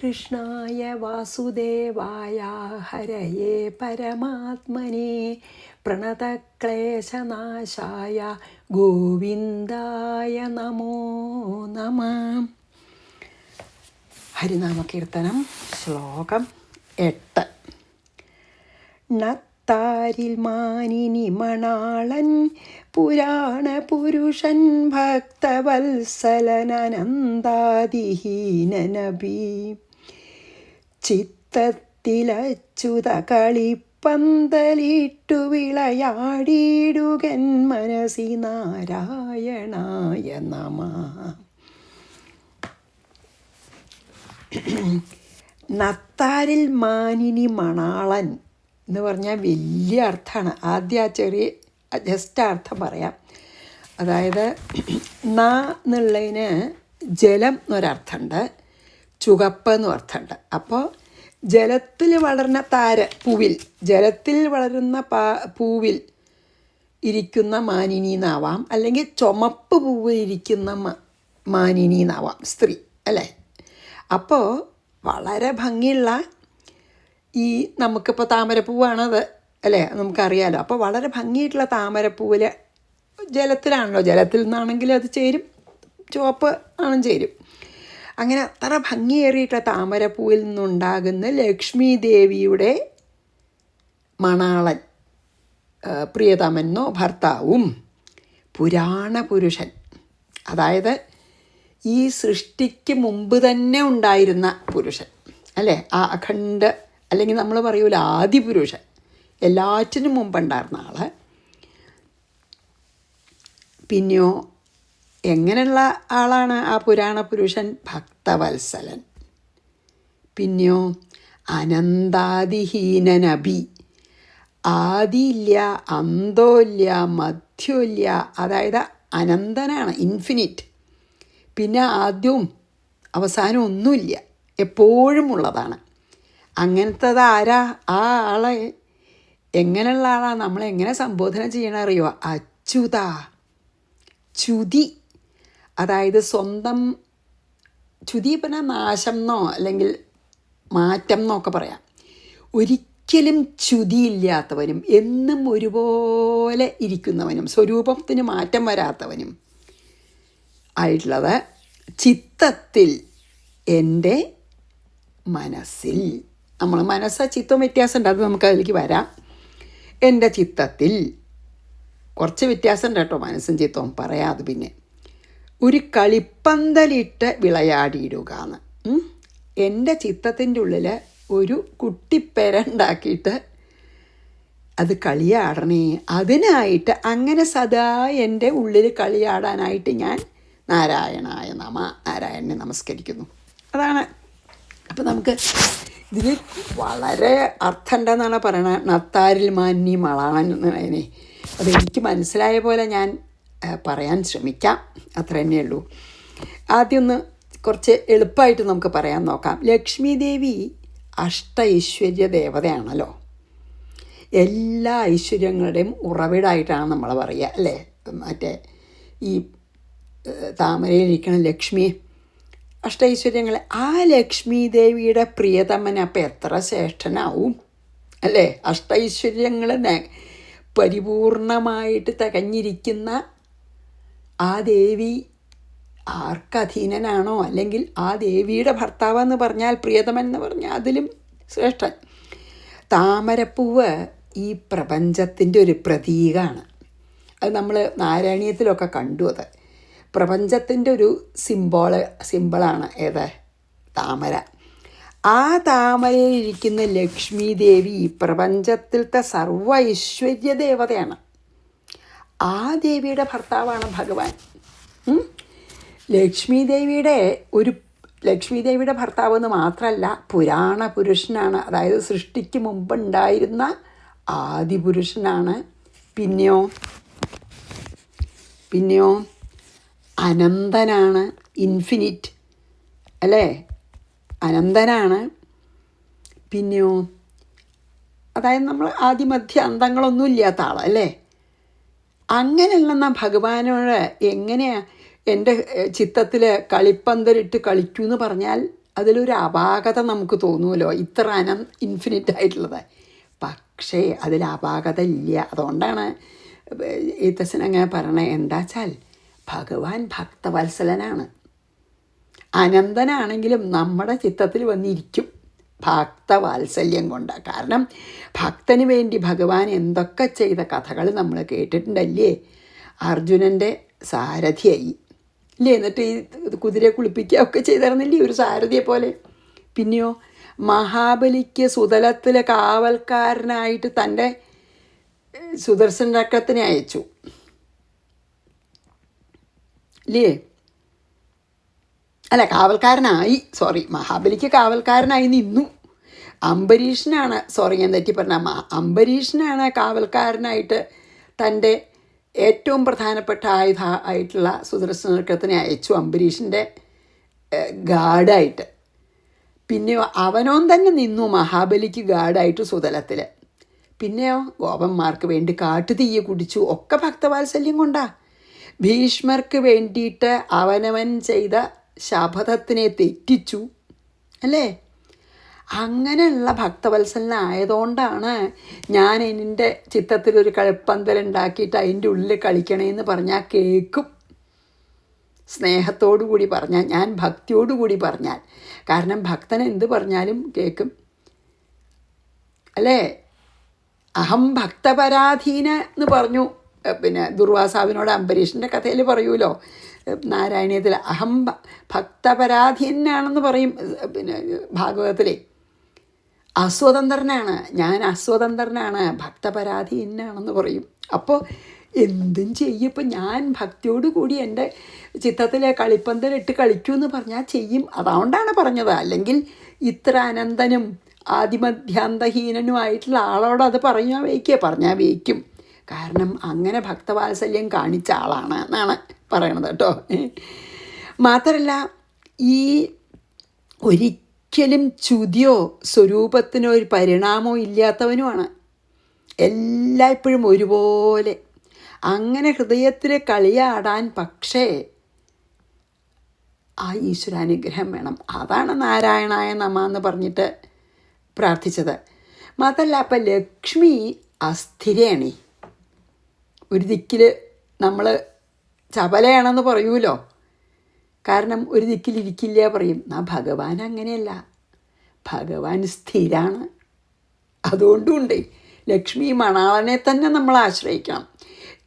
കൃഷ്ണായ വാസുദേവായ ഹരയേ പരമാത്മനെ പ്രണതക്ലേശനാശായ ഗോവിന്ദായ നമോ നമഃ. ഹരിനാമകീർത്തനം ശ്ലോകം 8. നത്താരിൽ മാനിനി മണാളൻ പുരാണ പുരുഷൻ ഭക്തവത്സലനന്ദാദിഹീനനബി ചിത്തത്തിലച്യുത കളിപ്പന്തലിട്ടു വിളയാടിയിടുകൻ മനസി നാരായണായ നമഃ. നത്താരിൽ മാനിനി മണാളൻ എന്ന് പറഞ്ഞാൽ വലിയ അർത്ഥമാണ്. ആദ്യം ആ ചെറിയ ജസ്റ്റ് അർത്ഥം പറയാം. അതായത് ന എന്നുള്ളതിന് ജലം എന്നൊരർത്ഥമുണ്ട്, ചുവപ്പ് എന്നും അർത്ഥമുണ്ട്. അപ്പോൾ ജലത്തിൽ വളരുന്ന പൂവിൽ, ജലത്തിൽ വളരുന്ന പൂവിൽ ഇരിക്കുന്ന മാനിനി എന്നാവാം, അല്ലെങ്കിൽ ചുമപ്പ് പൂവിൽ ഇരിക്കുന്ന മാനിനി എന്നാവാം, സ്ത്രീ അല്ലേ. അപ്പോൾ വളരെ ഭംഗിയുള്ള ഈ നമുക്കിപ്പോൾ താമരപ്പൂവാണത് അല്ലേ, നമുക്കറിയാലോ. അപ്പോൾ വളരെ ഭംഗിയായിട്ടുള്ള താമരപ്പൂവിൽ ജലത്തിലാണല്ലോ, ജലത്തിൽ നിന്നാണെങ്കിൽ അത് ചേരും, ചുവപ്പ് ആണും ചേരും. അങ്ങനെ അത്ര ഭംഗിയേറിയിട്ടുള്ള താമരപ്പൂവിൽ നിന്നുണ്ടാകുന്ന ലക്ഷ്മി ദേവിയുടെ മണാളൻ, പ്രിയതമനോ ഭർത്താവും പുരാണ പുരുഷൻ, അതായത് ഈ സൃഷ്ടിക്ക് മുമ്പ് തന്നെ ഉണ്ടായിരുന്ന പുരുഷൻ അല്ലേ, ആ അഖണ്ഡ, അല്ലെങ്കിൽ നമ്മൾ പറയൂല ആദിപുരുഷൻ, എല്ലാറ്റിനും മുമ്പുണ്ടായിരുന്ന ആള്. പിന്നെയോ എങ്ങനെയുള്ള ആളാണ് ആ പുരാണ പുരുഷൻ? ഭക്തവത്സലൻ. പിന്നെയോ അനന്താദിഹീനനബി, ആദിയില്ല, അന്തമില്ല, മധ്യമില്ല, അതായത് അനന്തനാണ്, ഇൻഫിനിറ്റ്. പിന്നെ ആദ്യവും അവസാനവും ഒന്നുമില്ല, എപ്പോഴും ഉള്ളതാണ്. അങ്ങനത്തത് ആരാ? ആ ആളെ എങ്ങനെയുള്ള ആളാണ്? നമ്മളെങ്ങനെ സംബോധന ചെയ്യണം അറിയുമോ? അച്യുത, ച്യുതി, അതായത് സ്വന്തം ച്യുതി പറഞ്ഞാൽ നാശം എന്നോ അല്ലെങ്കിൽ മാറ്റം എന്നൊക്കെ പറയാം. ഒരിക്കലും ച്യുതിയില്ലാത്തവനും, എന്നും ഒരുപോലെ ഇരിക്കുന്നവനും, സ്വരൂപത്തിന് മാറ്റം വരാത്തവനും ആയിട്ടുള്ളത്. ചിത്തത്തിൽ, എൻ്റെ മനസ്സിൽ, നമ്മൾ മനസ്സ് ചിത്തവും വ്യത്യാസമുണ്ട്, അത് നമുക്ക് അതിലേക്ക് വരാം. എൻ്റെ ചിത്തത്തിൽ കുറച്ച് വ്യത്യാസമുണ്ട് കേട്ടോ, മനസ്സും ചിത്തവും പറയാം. അത് പിന്നെ ഒരു കളിപ്പന്തലിട്ട് വിളയാടിയിടുക എന്ന്. എൻ്റെ ചിത്തത്തിൻ്റെ ഉള്ളിൽ ഒരു കുട്ടിപ്പെര ഉണ്ടാക്കിയിട്ട് അത് കളിയാടണേ, അതിനായിട്ട് അങ്ങനെ സദാ എൻ്റെ ഉള്ളിൽ കളിയാടാനായിട്ട് ഞാൻ നാരായണായ നമ, നാരായണനെ നമസ്കരിക്കുന്നു. അതാണ്. അപ്പം നമുക്ക് ഇതിന് വളരെ അർത്ഥം ഉണ്ടെന്നാണ് പറയണത്. നത്താരിൽ മാന്നി മളാളൻ എന്നതിനെ അതെനിക്ക് മനസ്സിലായ പോലെ ഞാൻ പറയാൻ ശ്രമിക്കാം, അത്ര തന്നെ ഉള്ളൂ. ആദ്യം ഒന്ന് കുറച്ച് എളുപ്പമായിട്ട് നമുക്ക് പറയാൻ നോക്കാം. ലക്ഷ്മി ദേവി അഷ്ടൈശ്വര്യ ദേവതയാണല്ലോ, എല്ലാ ഐശ്വര്യങ്ങളുടെയും ഉറവിടമായിട്ടാണ് നമ്മൾ പറയുക അല്ലേ. മറ്റേ ഈ താമരയിലിരിക്കണ ലക്ഷ്മി, അഷ്ടൈശ്വര്യങ്ങൾ. ആ ലക്ഷ്മി ദേവിയുടെ പ്രിയതമൻ അപ്പം എത്ര ശ്രേഷ്ഠനാവും അല്ലേ. അഷ്ടൈശ്വര്യങ്ങൾ പരിപൂർണമായിട്ട് തികഞ്ഞിരിക്കുന്ന ആ ദേവി ആർക്കധീനനാണോ, അല്ലെങ്കിൽ ആ ദേവിയുടെ ഭർത്താവെന്ന് പറഞ്ഞാൽ, പ്രിയതമൻ എന്ന് പറഞ്ഞാൽ അതിലും ശ്രേഷ്ഠൻ. താമരപ്പൂവ് ഈ പ്രപഞ്ചത്തിൻ്റെ ഒരു പ്രതീകമാണ്. അത് നമ്മൾ നാരായണീയത്തിലൊക്കെ കണ്ടു. അത് പ്രപഞ്ചത്തിൻ്റെ ഒരു സിമ്പിളാണ് ഏത്? താമര. ആ താമരയിലിരിക്കുന്ന ലക്ഷ്മി ദേവി പ്രപഞ്ചത്തിലത്തെ സർവ്വ ഐശ്വര്യ ദേവതയാണ്. ആ ദേവിയുടെ ഭർത്താവാണ് ഭഗവാൻ. ലക്ഷ്മി ദേവിയുടെ ഭർത്താവ് എന്ന് മാത്രമല്ല, പുരാണ പുരുഷനാണ്, അതായത് സൃഷ്ടിക്ക് മുമ്പുണ്ടായിരുന്ന ആദിപുരുഷനാണ്. പിന്നെയോ അനന്തനാണ്, ഇൻഫിനിറ്റ് അല്ലേ, അനന്തനാണ്. പിന്നെയോ അതായത് നമ്മൾ ആദിമധ്യ അന്തങ്ങളൊന്നും ഇല്ലാത്ത ആളല്ലേ. അങ്ങനെയുള്ള ഭഗവാനോട് എങ്ങനെയാണ് എൻ്റെ ചിത്തത്തിൽ കളിപ്പന്തലിട്ട് കളിക്കൂ എന്ന് പറഞ്ഞാൽ അതിലൊരു അപാകത നമുക്ക് തോന്നുമല്ലോ, ഇത്ര ഇൻഫിനിറ്റ് ആയിട്ടുള്ളത്. പക്ഷേ അതിൽ അപാകത ഇല്ല. അതുകൊണ്ടാണ് എഴുത്തച്ഛൻ അങ്ങനെ പറയണേ. എന്താ വെച്ചാൽ ഭഗവാൻ ഭക്തവത്സലനാണ്. അനന്തനാണെങ്കിലും നമ്മുടെ ചിത്തത്തിൽ വന്നിരിക്കും ഭക്തവാത്സല്യം കൊണ്ട്. കാരണം ഭക്തന് വേണ്ടി ഭഗവാൻ എന്തൊക്കെ ചെയ്ത കഥകൾ നമ്മൾ കേട്ടിട്ടുണ്ടല്ലേ. അർജുനൻ്റെ സാരഥിയായി ഇല്ലേ, എന്നിട്ട് ഈ കുതിരയെ കുളിപ്പിക്കുകയൊക്കെ ചെയ്തിരുന്നില്ലേ ഒരു സാരഥിയെ പോലെ. പിന്നെയോ മഹാബലിക്ക് സുതലത്തിലെ കാവൽക്കാരനായിട്ട് തൻ്റെ സുദർശന ചക്രത്തിനെ അയച്ചു ഇല്ലേ. അല്ല, കാവൽക്കാരനായി, മഹാബലിക്ക് കാവൽക്കാരനായി നിന്നു. അംബരീഷനാണ്, ഞാൻ തെറ്റി പറഞ്ഞ, അംബരീഷനാണ് കാവൽക്കാരനായിട്ട് തൻ്റെ ഏറ്റവും പ്രധാനപ്പെട്ട ആയിട്ടുള്ള സുദർശന ചക്രത്തിനെ അയച്ചു, അംബരീഷിൻ്റെ ഗാർഡായിട്ട്. പിന്നെയോ അവനോൻ തന്നെ നിന്നു മഹാബലിക്ക് ഗാർഡായിട്ട് സുതലത്തിൽ. പിന്നെയോ ഗോപന്മാർക്ക് വേണ്ടി കാട്ടുതീയെ കുടിച്ചു. ഒക്കെ ഭക്തവാത്സല്യം കൊണ്ടാ. ഭീഷ്മർക്ക് വേണ്ടിയിട്ട് അവനവൻ ചെയ്ത ശപഥത്തിനെ തെറ്റിച്ചു അല്ലേ. അങ്ങനെയുള്ള ഭക്തവത്സലനായതുകൊണ്ടാണ് ഞാൻ എൻ്റെ ചിത്തത്തിലൊരു കളിപ്പന്തലുണ്ടാക്കിയിട്ട് അതിൻ്റെ ഉള്ളിൽ കളിക്കണേന്ന് പറഞ്ഞാൽ കേൾക്കും. സ്നേഹത്തോടു കൂടി പറഞ്ഞാൽ, ഞാൻ ഭക്തിയോടു കൂടി പറഞ്ഞാൽ. കാരണം ഭക്തൻ എന്ത് പറഞ്ഞാലും കേൾക്കും അല്ലേ. അഹം ഭക്തപരാധീന എന്ന് പറഞ്ഞു പിന്നെ ദുർവാസാവിനോട് അംബരീഷിൻ്റെ കഥയിൽ പറയൂലോ, നാരായണീയത്തിൽ അഹം ഭക്തപരാധീനാണെന്ന് പറയും. പിന്നെ ഭാഗവതത്തിലെ അസ്വതന്ത്രനാണ്, ഞാൻ അസ്വതന്ത്രനാണ്, ഭക്തപരാധീനാണെന്ന് പറയും. അപ്പോൾ എന്തും ചെയ്യും. ഇപ്പം ഞാൻ ഭക്തിയോടു കൂടി എൻ്റെ ചിത്തത്തിലെ കളിപ്പന്തലിട്ട് കളിക്കൂ എന്ന് പറഞ്ഞാൽ ചെയ്യും. അതുകൊണ്ടാണ് പറഞ്ഞത്. അല്ലെങ്കിൽ ഇത്ര അനന്തനും ആദിമധ്യാന്തഹീനനുമായിട്ടുള്ള ആളോട് അത് പറഞ്ഞാൽ വയ്ക്കും. കാരണം അങ്ങനെ ഭക്തവാത്സല്യം കാണിച്ച ആളാണ് എന്നാണ് പറയണത് കേട്ടോ. മാത്രമല്ല ഈ ഒരിക്കലും ച്യുതിയോ സ്വരൂപത്തിനോ ഒരു പരിണാമോ ഇല്ലാത്തവനുമാണ്. എല്ലായ്പ്പോഴും ഒരുപോലെ അങ്ങനെ ഹൃദയത്തിൽ കളിയാടാൻ പക്ഷേ ആ ഈശ്വരാനുഗ്രഹം വേണം. അതാണ് നാരായണായ നമഃ എന്ന് പറഞ്ഞിട്ട് പ്രാർത്ഥിച്ചത്. മാത്രമല്ല അപ്പം ലക്ഷ്മി അസ്ഥിരയാണ്. ഒരു ദിക്കിൽ നമ്മൾ ചപലയാണെന്ന് പറയൂലോ, കാരണം ഒരു ദിക്കിലിരിക്കില്ല പറയും. ഭഗവാൻ അങ്ങനെയല്ല, ഭഗവാൻ സ്ഥിരാണ്. അതുകൊണ്ടുണ്ട് ലക്ഷ്മി മണാളനെ തന്നെ നമ്മൾ ആശ്രയിക്കണം.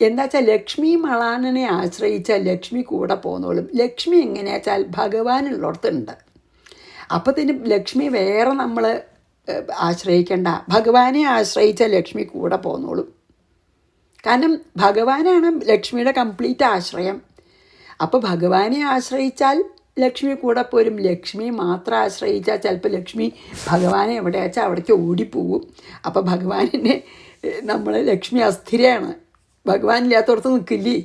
എന്താ വെച്ചാൽ ലക്ഷ്മി മണാളനെ ആശ്രയിച്ചാൽ ലക്ഷ്മി കൂടെ പോന്നോളും. ലക്ഷ്മി എങ്ങനെയാ വെച്ചാൽ ഭഗവാനുള്ളിടത്തുണ്ട്. അപ്പത്തിന് ലക്ഷ്മി വേറെ നമ്മൾ ആശ്രയിക്കേണ്ട, ഭഗവാനെ ആശ്രയിച്ചാൽ ലക്ഷ്മി കൂടെ പോന്നോളും. കാരണം ഭഗവാനാണ് ലക്ഷ്മിയുടെ കംപ്ലീറ്റ് ആശ്രയം. അപ്പോൾ ഭഗവാനെ ആശ്രയിച്ചാൽ ലക്ഷ്മി കൂടെ പോരും. ലക്ഷ്മി മാത്രം ആശ്രയിച്ചാൽ ചിലപ്പോൾ ലക്ഷ്മി ഭഗവാനെ എവിടെ വെച്ചാൽ അവിടേക്ക് ഓടിപ്പോവും. അപ്പോൾ ഭഗവാനെ നമ്മൾ ലക്ഷ്മി അസ്ഥിരയാണ്, ഭഗവാൻ ഇല്ലാത്തടത്ത് നിൽക്കില്ലേ,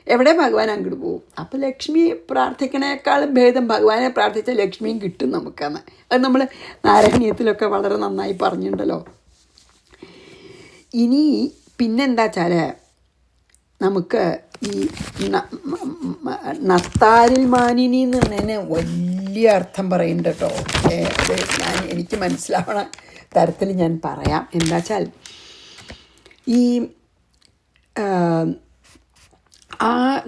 എവിടെ ഭഗവാൻ അങ്ങോട്ട് പോവും. അപ്പോൾ ലക്ഷ്മി പ്രാർത്ഥിക്കണേക്കാളും ഭേദം ഭഗവാനെ പ്രാർത്ഥിച്ചാൽ ലക്ഷ്മിയും കിട്ടും നമുക്കെന്ന്. അത് നമ്മൾ നാരായണീയത്തിലൊക്കെ വളരെ നന്നായി പറഞ്ഞിട്ടുണ്ടല്ലോ. ഇനി പിന്നെന്താ വെച്ചാൽ നമുക്ക് ഈ നത്താരിൽ മാനിനി എന്ന് പറഞ്ഞതിന് വലിയ അർത്ഥം പറയുന്നുണ്ട് കേട്ടോ. അത് എനിക്ക് മനസ്സിലാവണ തരത്തിൽ ഞാൻ പറയാം. എന്താ വെച്ചാൽ ഈ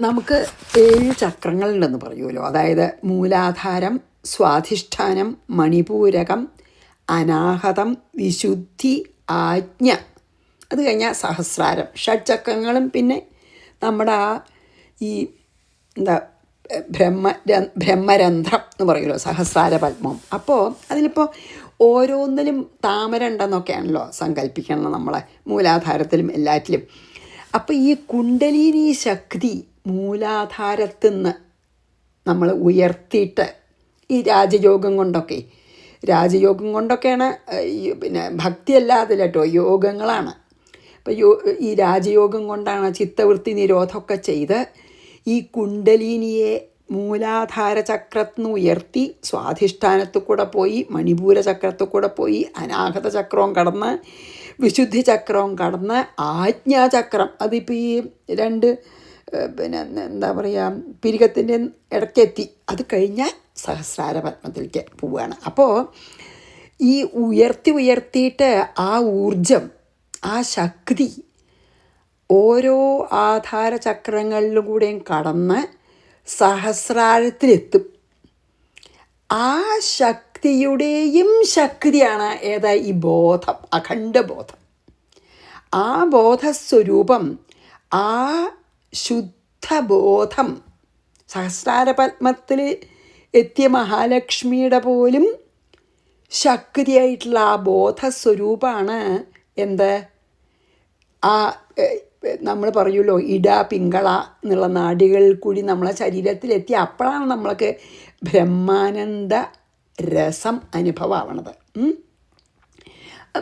നമുക്ക് 7 ചക്രങ്ങളുണ്ടെന്ന് പറയുമല്ലോ. അതായത് മൂലാധാരം, സ്വാധിഷ്ഠാനം, മണിപൂരകം, അനാഹതം, വിശുദ്ധി, ആജ്ഞ, അത് കഴിഞ്ഞാൽ സഹസ്രാരം. ഷഡ്ചക്രങ്ങളും പിന്നെ നമ്മുടെ ഈ ബ്രഹ്മരന്ധ്രം എന്ന് പറയുമല്ലോ, സഹസ്രാര പത്മം. അപ്പോൾ അതിലിപ്പോൾ ഓരോന്നിലും താമര ഉണ്ടെന്നൊക്കെയാണല്ലോ സങ്കല്പിക്കണം നമ്മളെ, മൂലാധാരത്തിലും എല്ലാറ്റിലും. അപ്പോൾ ഈ കുണ്ടലിനി ശക്തി മൂലാധാരത്തിൽ നിന്ന് നമ്മൾ ഉയർത്തിയിട്ട് ഈ രാജയോഗം കൊണ്ടൊക്കെയാണ് പിന്നെ ഭക്തിയല്ലാതെ കേട്ടോ, യോഗങ്ങളാണ്. അപ്പോൾ ഈ രാജയോഗം കൊണ്ടാണ് ചിത്തവൃത്തി നിരോധമൊക്കെ ചെയ്ത് ഈ കുണ്ടലിനിയെ മൂലാധാര ചക്രത്തിൽ നിന്ന് ഉയർത്തി സ്വാധിഷ്ഠാനത്തിൽ കൂടെ പോയി മണിപൂര ചക്രത്തിൽ കൂടെ പോയി അനാഹത ചക്രവും കടന്ന് വിശുദ്ധി ചക്രവും കടന്ന് ആജ്ഞാചക്രം, അതിപ്പോൾ ഈ 2 പിന്നെ എന്താ പറയുക, പിരികത്തിൻ്റെ ഇടയ്ക്കെത്തി. അത് കഴിഞ്ഞാൽ സഹസ്രാര പത്മത്തിലേക്ക് പോവുകയാണ്. അപ്പോൾ ഈ ഉയർത്തിയിട്ട് ആ ഊർജം, ആ ശക്തി ഓരോ ആധാര ചക്രങ്ങളിലും കൂടെയും കടന്ന് സഹസ്രാരത്തിലെത്തും. ആ ശക്തിയുടെയും ശക്തിയാണ് ഏതാ? ഈ ബോധം, അഖണ്ഡബോധം. ആ ബോധസ്വരൂപം, ആ ശുദ്ധബോധം സഹസ്രാരപത്മത്തിൽ എത്തിയ മഹാലക്ഷ്മിയുടെ പോലും ശക്തിയായിട്ടുള്ള ആ ബോധസ്വരൂപമാണ് എന്ത്? ആ നമ്മൾ പറയുമല്ലോ, ഇട പിങ്കള എന്നുള്ള നാഡികളിൽ കൂടി നമ്മളെ ശരീരത്തിലെത്തി. അപ്പോഴാണ് നമ്മൾക്ക് ബ്രഹ്മാനന്ദ രസം അനുഭവമാവണത്.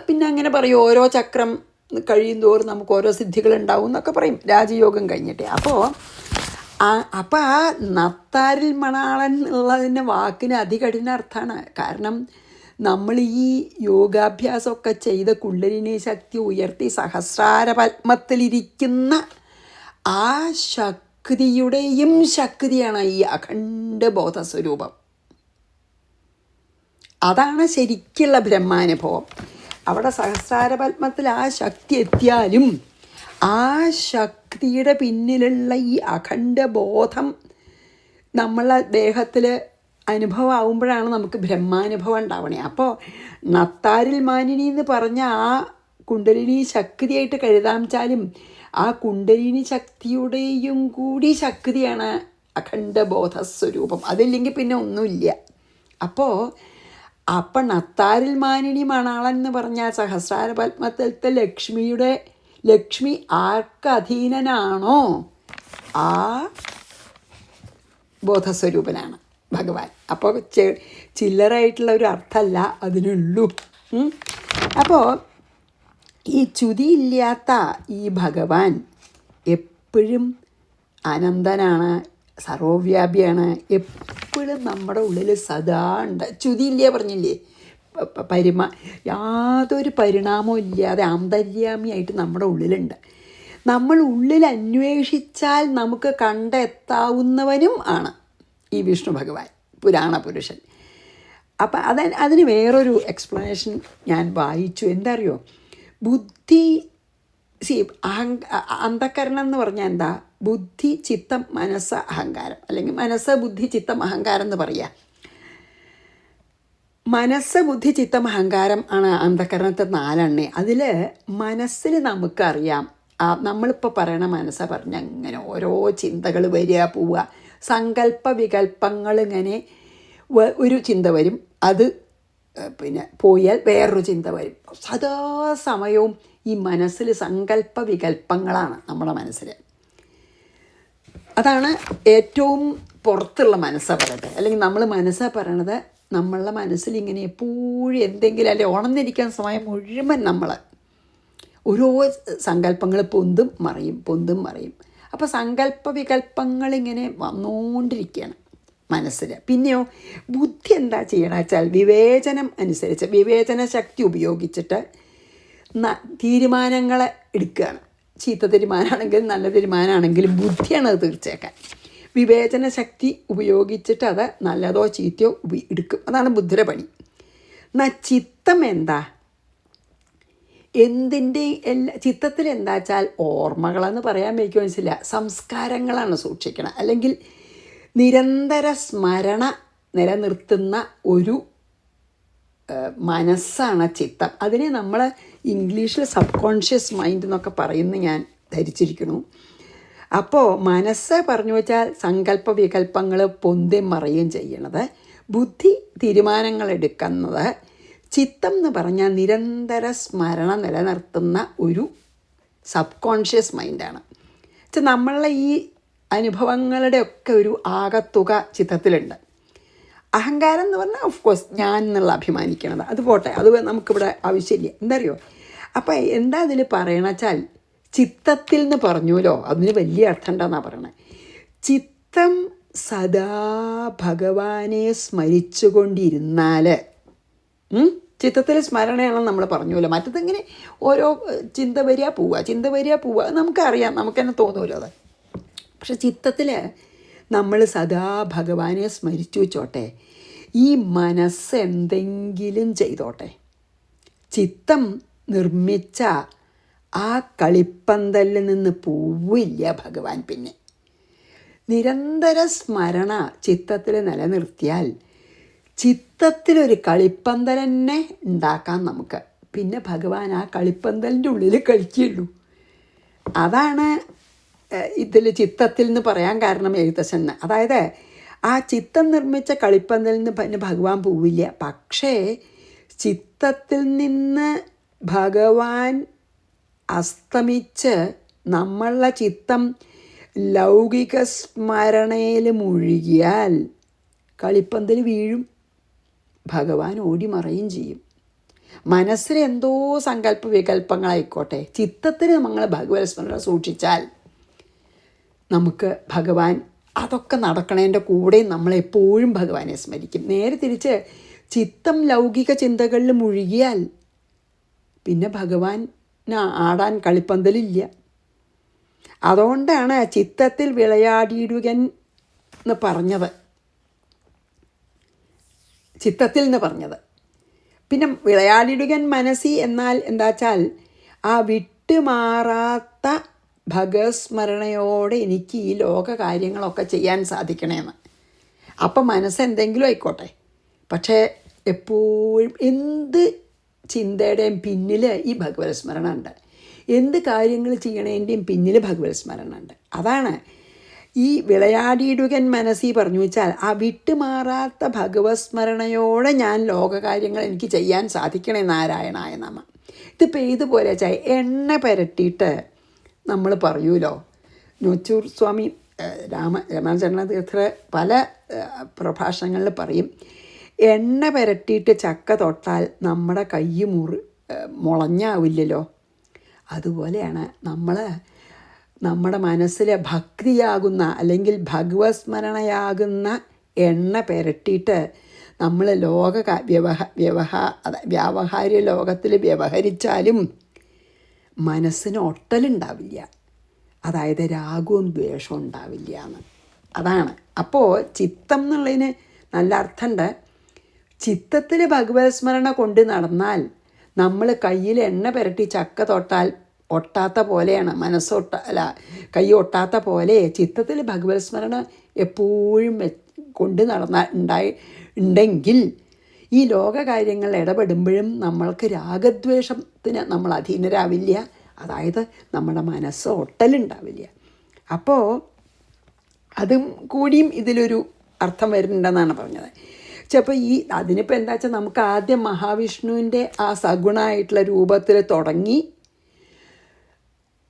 പിന്നെ അങ്ങനെ പറയും, ഓരോ ചക്രം കഴിയും തോറും നമുക്ക് ഓരോ സിദ്ധികളുണ്ടാവും എന്നൊക്കെ പറയും, രാജയോഗം കഴിഞ്ഞിട്ട്. അപ്പോൾ ആ നത്താരിൽ മണാളൻ എന്നുള്ളതിൻ്റെ വാക്കിന് അതികഠിന അർത്ഥമാണ്. കാരണം നമ്മൾ ഈ യോഗാഭ്യാസമൊക്കെ ചെയ്ത് കുണ്ടലിനി ശക്തി ഉയർത്തി സഹസ്രാര പത്മത്തിലിരിക്കുന്ന ആ ശക്തിയുടെയും ശക്തിയാണ് ഈ അഖണ്ഡ ബോധസ്വരൂപം. അതാണ് ശരിക്കുള്ള ബ്രഹ്മാനുഭവം. അവിടെ സഹസ്രാര പത്മത്തിൽ ആ ശക്തി എത്തിയാലും ആ ശക്തിയുടെ പിന്നിലുള്ള ഈ അഖണ്ഡബോധം നമ്മളെ ദേഹത്തിൽ അനുഭവമാകുമ്പോഴാണ് നമുക്ക് ബ്രഹ്മാനുഭവം ഉണ്ടാവണേ. അപ്പോൾ നത്താരിൽ മാനിനി എന്ന് പറഞ്ഞ ആ കുണ്ടലിനി ശക്തിയായിട്ട് കരുതാംച്ചാലും ആ കുണ്ടലിനി ശക്തിയുടെയും കൂടി ശക്തിയാണ് അഖണ്ഡബോധസ്വരൂപം. അതില്ലെങ്കിൽ പിന്നെ ഒന്നുമില്ല. അപ്പോൾ നത്താരിൽ മാനിനി മണാളൻ എന്ന് പറഞ്ഞാൽ സഹസ്രാര പത്മത്തിലത്തെ ലക്ഷ്മി ആർക്ക് അധീനനാണോ ആ ബോധസ്വരൂപനാണ് ഭഗവാൻ. അപ്പോൾ ചില്ലറായിട്ടുള്ള ഒരു അർത്ഥമല്ല അതിനുള്ളൂ. അപ്പോൾ ഈ ച്യുതിയില്ലാത്ത ഈ ഭഗവാൻ എപ്പോഴും അനന്തനാണ്, സർവവ്യാപിയാണ്, എപ്പോഴും നമ്മുടെ ഉള്ളിൽ സദാ ഉണ്ട്. ച്യുതിയില്ല പറഞ്ഞില്ലേ, യാതൊരു പരിണാമവും ഇല്ലാതെ ആന്തര്യാമിയായിട്ട് നമ്മുടെ ഉള്ളിലുണ്ട്. നമ്മൾ ഉള്ളിൽ അന്വേഷിച്ചാൽ നമുക്ക് കണ്ടെത്താവുന്നവനും ആണ് ഈ വിഷ്ണു ഭഗവാൻ, പുരാണ പുരുഷൻ. അപ്പം അതിന് വേറൊരു എക്സ്പ്ലനേഷൻ ഞാൻ വായിച്ചു. എന്താ അറിയോ? ബുദ്ധി അന്ധക്കരണം എന്ന് പറഞ്ഞാൽ എന്താ? ബുദ്ധി, ചിത്തം, മനസ്സ്, അഹങ്കാരം, അല്ലെങ്കിൽ മനസ്സ്, ബുദ്ധി, ചിത്തം, അഹങ്കാരം എന്ന് പറയുക. മനസ്സ്, ബുദ്ധി, ചിത്തം, അഹങ്കാരം ആണ് അന്ധക്കരണത്തെ 4 അതിൽ മനസ്സിൽ നമുക്കറിയാം, നമ്മളിപ്പോൾ പറയണ മനസ്സ് പറഞ്ഞ അങ്ങനെ ഓരോ ചിന്തകൾ വരിക പോവുക, സങ്കല്പ വികല്പങ്ങൾ. ഇങ്ങനെ ഒരു ചിന്ത വരും, അത് പിന്നെ പോയാൽ വേറൊരു ചിന്ത വരും. സദാസമയവും ഈ മനസ്സിൽ സങ്കല്പ വികല്പങ്ങളാണ് നമ്മുടെ മനസ്സിൽ. അതാണ് ഏറ്റവും പുറത്തുള്ള മനസ്സാണ് പറയട്ടെ. അല്ലെങ്കിൽ നമ്മൾ മനസ്സാണ് പറയണത്, നമ്മളുടെ മനസ്സിൽ ഇങ്ങനെ എപ്പോഴും എന്തെങ്കിലും അല്ലെ ഉണർന്നിരിക്കാൻ സമയം മുഴുവൻ നമ്മൾ ഓരോ സങ്കല്പങ്ങൾ പൊന്തും മറിയും. അപ്പോൾ സങ്കല്പ വികല്പങ്ങളിങ്ങനെ വന്നുകൊണ്ടിരിക്കുകയാണ് മനസ്സിൽ. പിന്നെയോ ബുദ്ധി എന്താ ചെയ്യണമെന്ന് വെച്ചാൽ വിവേചനം അനുസരിച്ച്, വിവേചന ശക്തി ഉപയോഗിച്ചിട്ട് തീരുമാനങ്ങളെ എടുക്കുകയാണ്. ചീത്ത തീരുമാനമാണെങ്കിലും നല്ല തീരുമാനമാണെങ്കിലും ബുദ്ധിയാണ് അത് തീർച്ചയാക്കാൻ. വിവേചന ശക്തി ഉപയോഗിച്ചിട്ട് അത് നല്ലതോ ചീത്തയോ എടുക്കും. അതാണ് ബുദ്ധിയുടെ പണി. എന്നാൽ ചിത്തം എന്താ? ചിത്തത്തിൽ എന്താ വെച്ചാൽ ഓർമ്മകളെന്ന് പറയാൻ എനിക്ക് മനസ്സില്ല, സംസ്കാരങ്ങളാണ് സൂക്ഷിക്കണം. അല്ലെങ്കിൽ നിരന്തര സ്മരണ നിലനിർത്തുന്ന ഒരു മനസ്സാണ് ചിത്തം. അതിനെ നമ്മൾ ഇംഗ്ലീഷിൽ സബ് കോൺഷ്യസ് മൈൻഡ് എന്നൊക്കെ പറയുന്നത് ഞാൻ ധരിച്ചിരിക്കുന്നു. അപ്പോൾ മനസ്സ് പറഞ്ഞു വെച്ചാൽ സങ്കല്പ വികല്പങ്ങൾ പൊന്തും മറയുകയും ചെയ്യണത്, ബുദ്ധി തീരുമാനങ്ങൾ എടുക്കുന്നത്, ചിത്തം എന്ന് പറഞ്ഞാൽ നിരന്തര സ്മരണ നിലനിർത്തുന്ന ഒരു സബ് കോൺഷ്യസ് മൈൻഡാണ്. നമ്മളെ ഈ അനുഭവങ്ങളുടെയൊക്കെ ഒരു ആകത്തുക ചിത്തത്തിലുണ്ട്. അഹങ്കാരം എന്ന് പറഞ്ഞാൽ ഓഫ് കോഴ്സ് ഞാൻ എന്നുള്ള അഭിമാനിക്കണത്, അത് പോട്ടെ, അത് നമുക്കിവിടെ ആവശ്യമില്ല. എന്താ അറിയോ? അപ്പം എന്താ അതിൽ പറയണ വെച്ചാൽ, ചിത്തത്തിൽ എന്ന് പറഞ്ഞുല്ലോ, അതിന് വലിയ അർത്ഥം ഉണ്ടെന്നാണ് പറയണത്. ചിത്തം സദാ ഭഗവാനെ സ്മരിച്ചു കൊണ്ടിരുന്നാൽ, ചിത്തത്തിൽ സ്മരണയാണെന്ന് നമ്മൾ പറഞ്ഞുല്ലോ. മറ്റതിങ്ങനെ ഓരോ ചിന്ത വരിക പോവുക നമുക്കറിയാം, നമുക്ക് തന്നെ തോന്നുമല്ലോ അത്. പക്ഷെ ചിത്തത്തിൽ നമ്മൾ സദാ ഭഗവാനെ സ്മരിച്ചു വെച്ചോട്ടെ, ഈ മനസ്സ് എന്തെങ്കിലും ചെയ്തോട്ടെ. ചിത്തം നിർമ്മിച്ച ആ കളിപ്പന്തലിൽ നിന്ന് പോവില്ല ഭഗവാൻ. പിന്നെ നിരന്തര സ്മരണ ചിത്തത്തിൽ നിലനിർത്തിയാൽ ചിത്തത്തിലൊരു കളിപ്പന്തൽ തന്നെ ഉണ്ടാക്കാം നമുക്ക്. പിന്നെ ഭഗവാൻ ആ കളിപ്പന്തലിൻ്റെ ഉള്ളിൽ കളിക്കുകയുള്ളൂ. അതാണ് ഇതിൽ ചിത്തത്തിൽ എന്ന് പറയാൻ കാരണം എഴുത്തച്ഛൻ. അതായത് ആ ചിത്തം നിർമ്മിച്ച കളിപ്പന്തലിൽ നിന്ന് പിന്നെ ഭഗവാൻ പോവില്ല. പക്ഷേ ചിത്തത്തിൽ നിന്ന് ഭഗവാൻ അസ്തമിച്ച് നമ്മളുടെ ചിത്തം ലൗകിക സ്മരണയിൽ മുഴുകിയാൽ കളിപ്പന്തൽ വീഴും, ഭഗവാൻ ഓടി മറയും ചെയ്യും. മനസ്സിൽ എന്തോ സങ്കല്പ വികല്പങ്ങളായിക്കോട്ടെ, ചിത്തത്തിന് നമ്മൾ ഭഗവത് സ്മരണ സൂക്ഷിച്ചാൽ നമുക്ക് ഭഗവാൻ അതൊക്കെ നടക്കണതിൻ്റെ കൂടെയും നമ്മളെപ്പോഴും ഭഗവാനെ സ്മരിക്കും. നേരെ തിരിച്ച് ചിത്തം ലൗകിക ചിന്തകളിൽ മുഴുകിയാൽ പിന്നെ ഭഗവാൻ ആടാൻ കളിപ്പന്തലില്ല. അതുകൊണ്ടാണ് ചിത്തത്തിൽ വിളയാടിയിടുകൻ എന്ന് പറഞ്ഞത്, ചിത്തത്തിൽ എന്ന് പറഞ്ഞത്. പിന്നെ വിളയാടിയിടുകൻ മനസ്സി എന്നാൽ എന്താ വെച്ചാൽ ആ വിട്ടുമാറാത്ത ഭഗവത്സ്മരണയോടെ എനിക്ക് ഈ ലോക കാര്യങ്ങളൊക്കെ ചെയ്യാൻ സാധിക്കണമെന്ന്. അപ്പം മനസ്സെന്തെങ്കിലും ആയിക്കോട്ടെ, പക്ഷേ എപ്പോഴും എന്ത് ചിന്തയുടെയും പിന്നിൽ ഈ ഭഗവത് സ്മരണ ഉണ്ട്, എന്ത് കാര്യങ്ങൾ ചെയ്യണതിൻ്റെയും പിന്നിൽ ഭഗവത് സ്മരണ ഉണ്ട്. അതാണ് ഈ വിളയാടിയിടുകൻ മനസ്സിൽ പറഞ്ഞു വെച്ചാൽ ആ വിട്ടുമാറാത്ത ഭഗവത് സ്മരണയോടെ ഞാൻ ലോകകാര്യങ്ങൾ എനിക്ക് ചെയ്യാൻ സാധിക്കണേ നാരായണായ നമ. ഇതിപ്പോൾ ഇതുപോലെ വെച്ചാൽ എണ്ണ പുരട്ടിയിട്ട് നമ്മൾ പറയൂലോ, നൂച്ചൂർ സ്വാമി രാമാചരണ തീർത്ഥർ പല പ്രഭാഷണങ്ങളിൽ പറയും, എണ്ണ പുരട്ടിയിട്ട് ചക്ക തൊട്ടാൽ നമ്മുടെ കൈ മുളഞ്ഞാവില്ലല്ലോ. അതുപോലെയാണ് നമ്മുടെ മനസ്സിൽ ഭക്തിയാകുന്ന അല്ലെങ്കിൽ ഭഗവത് സ്മരണയാകുന്ന എണ്ണ പുരട്ടിയിട്ട് നമ്മൾ വ്യാവഹാരിക ലോകത്തിൽ വ്യവഹരിച്ചാലും മനസ്സിന് ഒട്ടലുണ്ടാവില്ല, അതായത് രാഗവും ദ്വേഷവും ഉണ്ടാവില്ല എന്ന്. അതാണ്. അപ്പോൾ ചിത്തം എന്നുള്ളതിന് നല്ല അർത്ഥമുണ്ട്. ചിത്തത്തിൽ ഭഗവത് സ്മരണ കൊണ്ട് നടന്നാൽ നമ്മൾ കയ്യിൽ എണ്ണ പുരട്ടി ചക്ക തൊട്ടാൽ ഒട്ടാത്ത പോലെയാണ്, കൈ ഒട്ടാത്ത പോലെ ചിത്തത്തിൽ ഭഗവത് സ്മരണ എപ്പോഴും കൊണ്ട് ഉണ്ടെങ്കിൽ ഈ ലോകകാര്യങ്ങൾ ഇടപെടുമ്പോഴും നമ്മൾക്ക് രാഗദ്വേഷത്തിന് നമ്മൾ അധീനരാവില്ല, അതായത് നമ്മുടെ മനസ്സ് ഒട്ടലുണ്ടാവില്ല. അപ്പോൾ അതും കൂടിയും ഇതിലൊരു അർത്ഥം വരുന്നുണ്ടെന്നാണ് പറഞ്ഞത്. ചിലപ്പോൾ അതിനിപ്പോൾ എന്താ വെച്ചാൽ നമുക്ക് ആദ്യം മഹാവിഷ്ണുവിൻ്റെ ആ സഗുണമായിട്ടുള്ള രൂപത്തിൽ തുടങ്ങി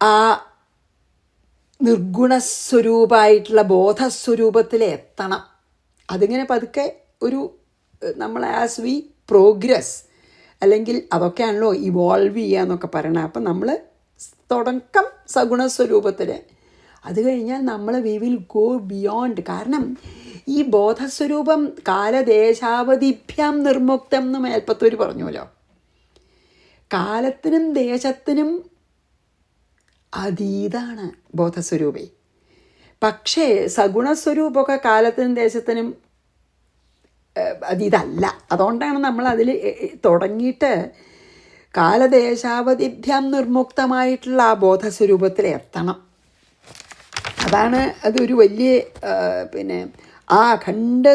ആ നിർഗുണസ്വരൂപമായിട്ടുള്ള ബോധസ്വരൂപത്തിൽ എത്തണം. അതിങ്ങനെ പതുക്കെ ഒരു നമ്മൾ ആസ് വി പ്രോഗ്രസ്, അല്ലെങ്കിൽ അതൊക്കെയാണല്ലോ ഇവോൾവ് ചെയ്യുക എന്നൊക്കെ പറയണത്. അപ്പം നമ്മൾ തുടക്കം സഗുണസ്വരൂപത്തിൽ, അത് കഴിഞ്ഞാൽ നമ്മൾ വി വിൽ ഗോ ബിയോണ്ട്. കാരണം ഈ ബോധസ്വരൂപം കാലദേശാവധിഭ്യാം നിർമുക്തം എന്ന് മേൽപ്പത്തൂർ പറഞ്ഞുവല്ലോ. കാലത്തിനും ദേശത്തിനും അതീതാണ് ബോധസ്വരൂപേ. പക്ഷേ സഗുണസ്വരൂപമൊക്കെ കാലത്തിനും ദേശത്തിനും അതീതല്ല. അതുകൊണ്ടാണ് നമ്മൾ അതിൽ തുടങ്ങിയിട്ട് കാലദേശാവധിഭ്യാം നിർമുക്തമായിട്ടുള്ള ആ ബോധസ്വരൂപത്തിൽ എത്തണം. അതാണ് അതൊരു വലിയ ആ അഖണ്ഡ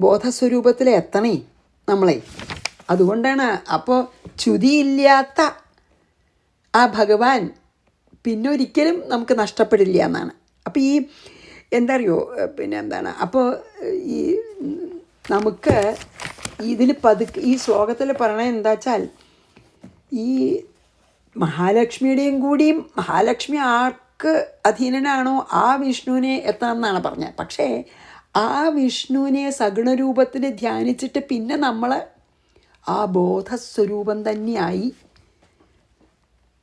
ബോധസ്വരൂപത്തിൽ എത്തണേ നമ്മളെ. അതുകൊണ്ടാണ് അപ്പോൾ ച്യുതിയില്ലാത്ത ആ ഭഗവാൻ പിന്നൊരിക്കലും നമുക്ക് നഷ്ടപ്പെടില്ല എന്നാണ്. അപ്പോൾ ഈ എന്താ അറിയോ അപ്പോൾ ഈ നമുക്ക് ഇതിൽ ഈ ശ്ലോകത്തിൽ പറയണത് എന്താ വെച്ചാൽ ഈ മഹാലക്ഷ്മിയുടെയും കൂടിയും മഹാലക്ഷ്മി ആർക്ക് അധീനനാണോ ആ വിഷ്ണുവിനെ എത്തണം എന്നാണ് പറഞ്ഞത്. പക്ഷേ ആ വിഷ്ണുവിനെ സഗുണരൂപത്തിൽ ധ്യാനിച്ചിട്ട് പിന്നെ നമ്മൾ ആ ബോധസ്വരൂപം തന്നെയായി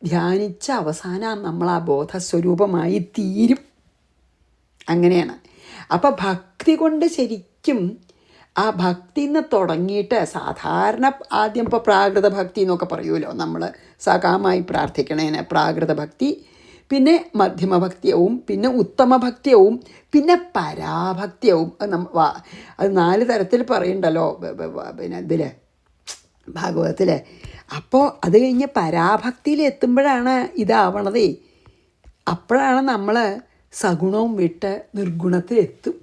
ധ്യാനിച്ച അവസാനം നമ്മൾ ആ ബോധസ്വരൂപമായി തീരും. അങ്ങനെയാണ്. അപ്പോൾ ഭക്തി കൊണ്ട് ശരിക്കും ആ ഭക്തിയിൽ നിന്ന് തുടങ്ങിയിട്ട് സാധാരണ ആദ്യം ഇപ്പോൾ പ്രാകൃത ഭക്തി എന്നൊക്കെ പറയുമല്ലോ, നമ്മൾ സകാമായി പ്രാർത്ഥിക്കണേന് പ്രാകൃത ഭക്തി, പിന്നെ മധ്യമഭക്തിയവും, പിന്നെ ഉത്തമഭക്തിയവും, പിന്നെ പരാഭക്തിയവും. അത് 4 തരത്തിൽ പറയുന്നുണ്ടല്ലോ പിന്നെ ഇതിൽ ഭാഗവതത്തിൽ. അപ്പോൾ അത് കഴിഞ്ഞ് പരാഭക്തിയിൽ എത്തുമ്പോഴാണ് ഇതാവണതേ. അപ്പോഴാണ് നമ്മൾ സഗുണവും വിട്ട് നിർഗുണത്തിലെത്തും.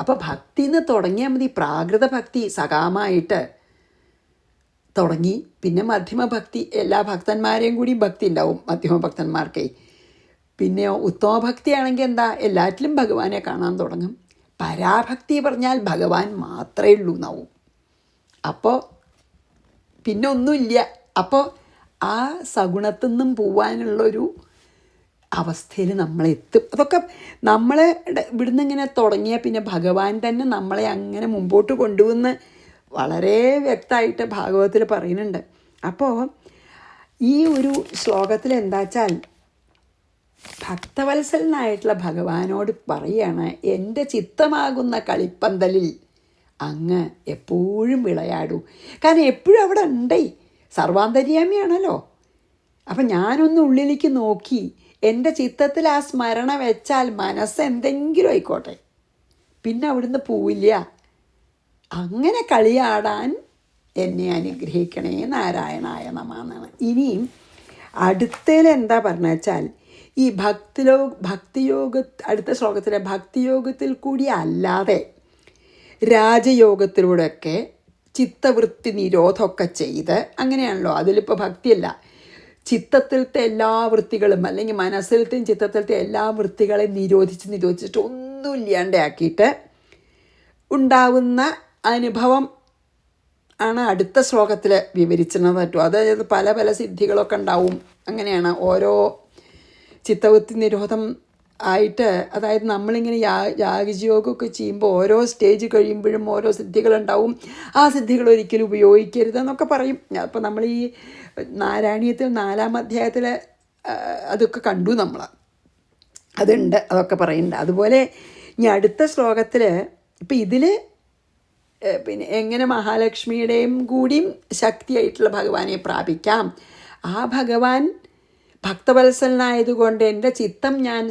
അപ്പോൾ ഭക്തി എന്ന് തുടങ്ങിയാൽ മതി. പ്രാകൃത ഭക്തി സകാമായിട്ട് തുടങ്ങി, പിന്നെ മധ്യമഭക്തി, എല്ലാ ഭക്തന്മാരെയും കൂടി ഭക്തി ഉണ്ടാവും മധ്യമഭക്തന്മാർക്കേ. പിന്നെ ഉത്തമഭക്തിയാണെങ്കിൽ എന്താ, എല്ലാറ്റിലും ഭഗവാനെ കാണാൻ തുടങ്ങും. പരാഭക്തി പറഞ്ഞാൽ ഭഗവാൻ മാത്രമേ ഉള്ളൂ എന്നാവും. അപ്പോൾ പിന്നെ ഒന്നുമില്ല. അപ്പോൾ ആ സഗുണത്തിൽ നിന്നും പോവാനുള്ളൊരു അവസ്ഥയിൽ നമ്മളെത്തും. അതൊക്കെ നമ്മൾ ഇവിടുന്ന് ഇങ്ങനെ തുടങ്ങിയാൽ പിന്നെ ഭഗവാൻ തന്നെ നമ്മളെ അങ്ങനെ മുമ്പോട്ട് കൊണ്ടുവന്ന് വളരെ വ്യക്തമായിട്ട് ഭാഗവതത്തിൽ പറയുന്നുണ്ട്. അപ്പോൾ ഈ ഒരു ശ്ലോകത്തിൽ എന്താ വെച്ചാൽ ഭക്തവത്സലനായിട്ടുള്ള ഭഗവാനോട് പറയുകയാണ്, എൻ്റെ ചിത്തമാകുന്ന കളിപ്പന്തലിൽ അങ്ങ് എപ്പോഴും വിളയാടൂ. കാരണം എപ്പോഴും അവിടെ ഉണ്ടേ, സർവാന്തര്യാമിയാണല്ലോ. അപ്പം ഞാനൊന്ന് ഉള്ളിലേക്ക് നോക്കി എൻ്റെ ചിത്തത്തിൽ ആ സ്മരണ വെച്ചാൽ മനസ്സ് എന്തെങ്കിലും ആയിക്കോട്ടെ, പിന്നെ അവിടുന്ന് പോവില്ല. അങ്ങനെ കളിയാടാൻ എന്നെ അനുഗ്രഹിക്കണേ നാരായണായ നമഃ എന്നാണ്. ഇനിയും അടുത്തതിൽ എന്താ പറഞ്ഞ വെച്ചാൽ ഈ ഭക്തിയോഗ അടുത്ത ശ്ലോകത്തിലെ ഭക്തിയോഗത്തിൽ കൂടി അല്ലാതെ രാജയോഗത്തിലൂടെയൊക്കെ ചിത്തവൃത്തി നിരോധമൊക്കെ ചെയ്ത്, അങ്ങനെയാണല്ലോ. അതിലിപ്പോൾ ഭക്തിയല്ല, ചിത്തത്തിലത്തെ എല്ലാ വൃത്തികളും അല്ലെങ്കിൽ മനസ്സിലത്തെയും ചിത്തത്തിലത്തെ എല്ലാ വൃത്തികളെയും നിരോധിച്ചിട്ട് ഒന്നുമില്ലാണ്ടാക്കിയിട്ട് ഉണ്ടാവുന്ന അനുഭവം ആണ് അടുത്ത ശ്ലോകത്തിൽ വിവരിച്ചിരുന്നത് കേട്ടോ. അതായത് പല പല സിദ്ധികളൊക്കെ ഉണ്ടാവും. അങ്ങനെയാണ് ഓരോ ചിത്തവൃത്തി നിരോധം ആയിട്ട്. അതായത് നമ്മളിങ്ങനെ യാഗയോഗമൊക്കെ ചെയ്യുമ്പോൾ ഓരോ സ്റ്റേജ് കഴിയുമ്പോഴും ഓരോ സിദ്ധികളുണ്ടാവും. ആ സിദ്ധികൾ ഒരിക്കലും ഉപയോഗിക്കരുതെന്നൊക്കെ പറയും. അപ്പോൾ നമ്മൾ ഈ നാരായണീയത്തിൽ 4-ാം അധ്യായത്തിൽ അതൊക്കെ കണ്ടു നമ്മൾ. അതുണ്ട്, അതൊക്കെ പറയുന്നുണ്ട്. അതുപോലെ ഇനി അടുത്ത ശ്ലോകത്തിൽ ഇപ്പം ഇതിൽ പിന്നെ എങ്ങനെ മഹാലക്ഷ്മിയുടെയും കൂടിയും ശക്തിയായിട്ടുള്ള ഭഗവാനെ പ്രാപിക്കാം. ആ ഭഗവാൻ ഭക്തവത്സലനായതുകൊണ്ട് എൻ്റെ ചിത്തം ഞാൻ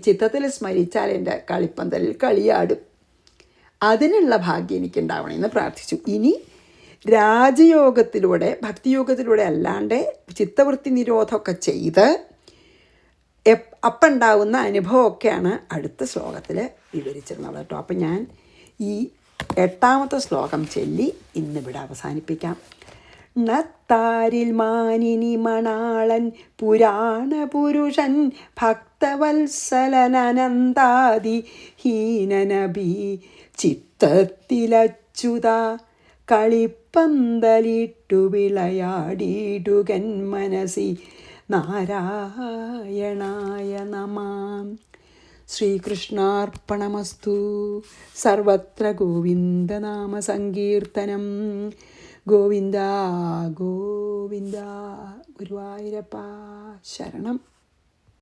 ചിത്തത്തിൽ സ്മരിച്ചാൽ എൻ്റെ കളിപ്പന്തലിൽ കളിയാടും. അതിനുള്ള ഭാഗ്യം എനിക്കുണ്ടാവണമെന്ന് പ്രാർത്ഥിച്ചു. ഇനി രാജയോഗത്തിലൂടെ ഭക്തിയോഗത്തിലൂടെ അല്ലാണ്ട് ചിത്തവൃത്തി നിരോധമൊക്കെ ചെയ്ത് അപ്പം ഉണ്ടാവുന്ന അനുഭവമൊക്കെയാണ് അടുത്ത ശ്ലോകത്തിൽ വിവരിച്ചിരുന്നത് കേട്ടോ. അപ്പം ഞാൻ ഈ 8-ാമത്തെ ശ്ലോകം ചൊല്ലി ഇന്നിവിടെ അവസാനിപ്പിക്കാം. നത്താരിൽ മാനിനി മണാളൻ പുരാണ പുരുഷൻ ഭക്തവത്സലനനന്താദി ഹീനനബി ചിത്തത്തിലച്യുത കളിപ്പന്തലിട്ടു വിളയാടിടുകൻ മനസി നാരായണായ നമഃ. ശ്രീകൃഷ്ണാർപ്പണമസ്തു. സർവത്ര ഗോവിന്ദനാമ സങ്കീർത്തനം. ഗോവിന്ദ ഗോവിന്ദ. ഗുരുവായൂരപ്പ ശരണം.